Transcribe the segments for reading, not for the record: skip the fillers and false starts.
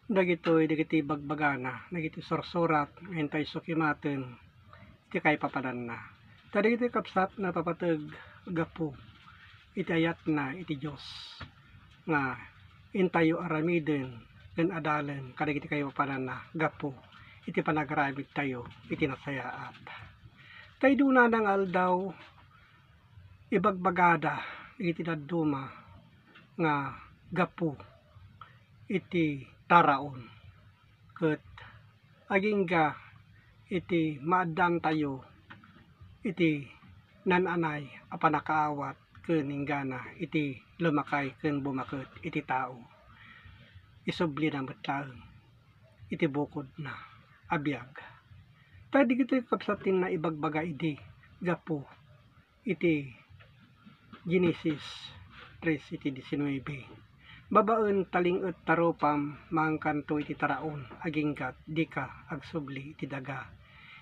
dagiti bagbagana, dagiti sursurat, ngayon tayo sukimaten, iti kay papanan na. Dagiti kapsat na papateg gapu, iti ayat na iti Diyos, nga intayo aramiden, ken adalen, kadagiti kay papanan na gapu, iti panagramid tayo, iti nasayaat. Tayo duna ng aldaw, ibagbagada, iti daduma, nga gapu, iti taraon, ket agingga iti maaddang tayo, iti nananay a panakaawat ken inggana iti lumakay ken bumaket iti tao. Isubli na metlaeng iti bukod na abiyag. Ta digitoy kapsatin na ibagbaga idi gapu iti Genesis 3 iti 19. Babaen talinget taropam mangkanto iti taraon aginggat di ka agsubli iti daga.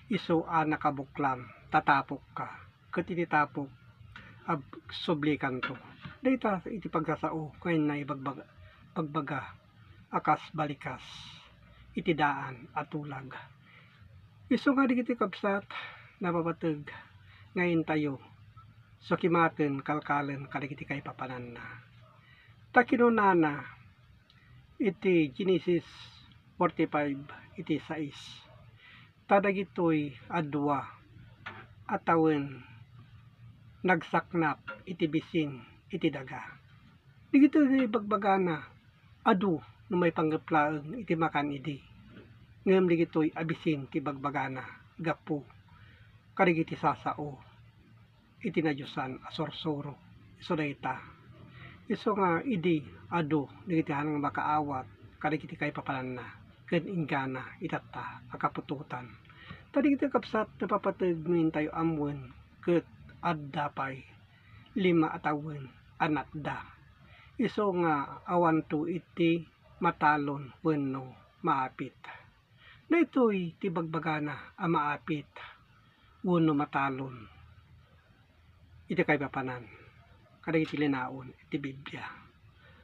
Isu a nakabuklam tatapok ka ket iti tapok agsubli kanto. Dayta iti pagsasao ken na ibagbaga akas balikas iti daan at tulag. Isu nga digiti kapsat napapateg ngayon tayo sukimaten kalkalen kadagiti kay papanan na. Ta kinunana iti Genesis 45 iti 6. Ta dagitoy adwa atawen nagsaknap iti bisin iti daga. Digitoy bagbagana adu no may panggeplaeng iti makan idi. Ngem digitoy abisin ti bagbagana gapu kadagiti sasao iti nadyusan a sursuro. So dayta isu nga idi adu digiti hanang makaawat kadagiti kay papanan na ken inggana itatta akapututan. Ta digiti kapsat napapateg min tayo amwen ket adda pay 5 atawen anatda. Isu nga awan to iti matalon wenno maapit. Daytoy ti bagbagana a maapit wenno matalon iti kay papanan kadagiti linaon iti Biblia.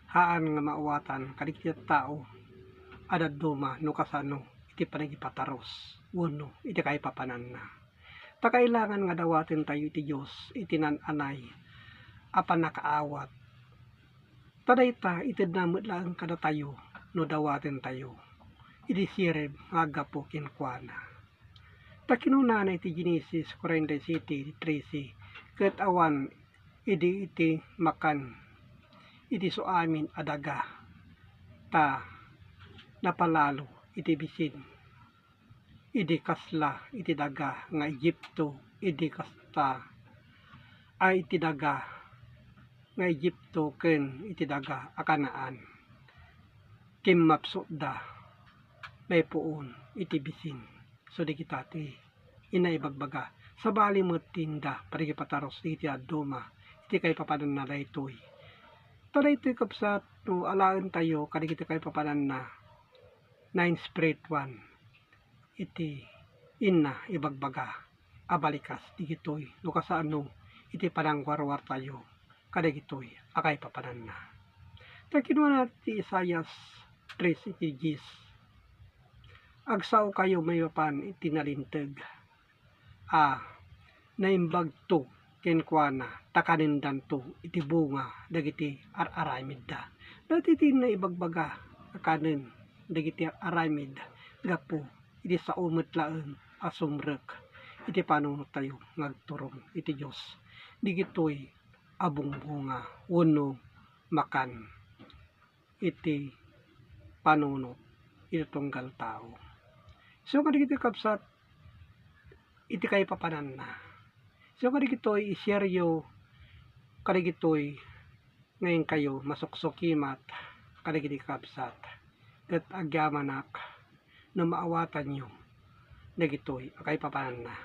Haan nga maawatan kadagiti tao adaduma no kasano iti panagipataros wenno iti kay papanan na. Ta kailangan nga dawaten tayo iti Dios iti nananay a panakaawat. Ta dayta ited na met laeng kada tayo no dawaten tayo iti sirib nga gapu kenkuana. Ta kinunana iti Genesis 47:13 ket awan idi iti makan iti suamin a daga ta napalalo iti bisin idi kasla iti daga nga Egypto idi kasta ay iti daga nga Egypto ken iti daga a Kanaan kimmapsda may puon iti bisin. So di kita ti inaibagbaga sabali met tinda parigipataros iti aduma iti kay papanan na daytoy. Ta daytoy kapsat no alaen tayo kadagiti kay papanan na 9 Spirit 1 iti inna ibagbaga abalikas digitoy no kasano iti panangwarwar tayo kadagitoy akay papanan na. Ta kinuana ti Isaias 3 iti Gis. Agsao kayo may mapan iti nalinteg naimbag to kenkuana takanindan to iti bunga dagiti araramid da. Dati iti na ibagbaga akanen dagiti aramid gapu iti sao met laeng asumrek iti panunot tayo ngagturong iti Dios. Digitoy abong bunga wenno makan iti panunot iti tunggal tao. So kadagiti kapsat iti kay papanan na. So kadagitoy iseryo kadagitoy ngayon kayo masuksukimat kadagiti kapsat ket agyamanak no maawatan nyo dagitoy akay papanan na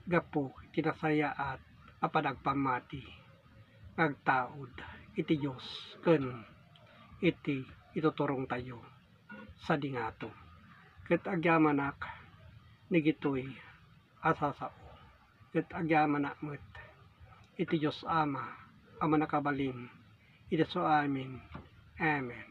gapu kinasayaat a panagpamati ngagtaod iti Dios ken iti ituturong tayo sa dingato. Ket agyamanak nigitoy asasao ket agyamanak met iti Dios Ama a manakabalin iti so amin. Amen.